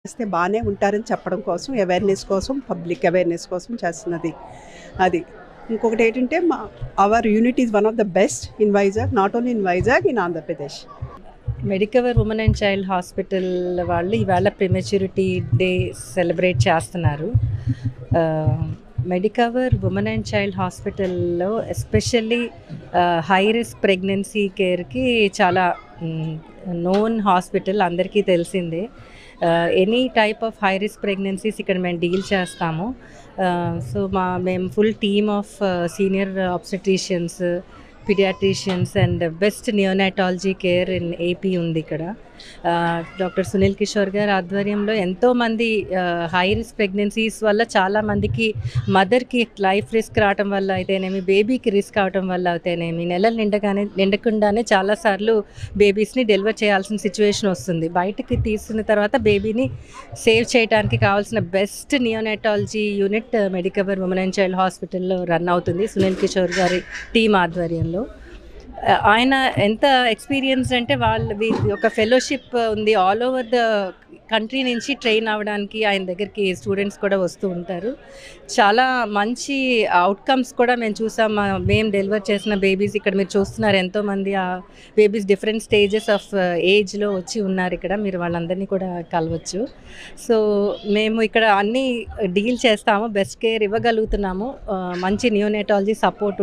చేస్తే బాగానే ఉంటారని చెప్పడం కోసం, అవేర్నెస్ కోసం, పబ్లిక్ అవేర్నెస్ కోసం చేస్తున్నది అది. ఇంకొకటి ఏంటంటే our unit is one of the best in Vizag, not only in Vizag, in Andhra Pradesh. Medicover women and child hospital వాళ్ళు ఈవేళ ప్రిమెచ్యూరిటీ డే సెలబ్రేట్ చేస్తున్నారు. మెడికవర్ ఉమెన్ అండ్ చైల్డ్ హాస్పిటల్లో ఎస్పెషల్లీ హై రిస్క్ ప్రెగ్నెన్సీ కేర్కి చాలా నోన్ హాస్పిటల్, అందరికీ తెలిసిందే. Any type of high risk pregnancies ఇక్కడ మేము డీల్ చేస్తాము. సో మేము full team of senior obstetricians, paediatricians and best neonatology care in AP ఉంది ఇక్కడ. డాక్టర్ సునీల్ కిషోర్ గారి ఆధ్వర్యంలో ఎంతోమంది హై రిస్క్ ప్రెగ్నెన్సీస్ వల్ల చాలామందికి మదర్కి లైఫ్ రిస్క్ రావటం వల్ల అయితేనేమి, బేబీకి రిస్క్ అవటం వల్ల అయితేనేమి, నెలలు నిండకుండానే చాలాసార్లు బేబీస్ని డెలివర్ చేయాల్సిన సిచ్యువేషన్ వస్తుంది. బయటకి తీసిన తర్వాత బేబీని సేవ్ చేయడానికి కావాల్సిన best neonatology unit Medicover women and child హాస్పిటల్లో రన్ అవుతుంది సునీల్ కిషోర్ గారి టీం ఆధ్వర్యంలో. ఆయన ఎంత ఎక్స్పీరియన్స్ అంటే ఒక ఫెలోషిప్ ఉంది. ఆల్ ఓవర్ ద కంట్రీ నుంచి ట్రైన్ అవ్వడానికి ఆయన దగ్గరికి స్టూడెంట్స్ కూడా వస్తూ ఉంటారు. చాలా మంచి అవుట్కమ్స్ కూడా మేము చూసాం. మేము డెలివర్ చేసిన బేబీస్ ఇక్కడ మీరు చూస్తున్నారు, ఎంతోమంది ఆ బేబీస్ డిఫరెంట్ స్టేజెస్ ఆఫ్ ఏజ్లో వచ్చి ఉన్నారు ఇక్కడ. మీరు వాళ్ళందరినీ కూడా కలవచ్చు. సో మేము ఇక్కడ అన్నీ డీల్ చేస్తాము, బెస్ట్ కేర్ ఇవ్వగలుగుతున్నాము, మంచి నియోనేటాలజీ సపోర్ట్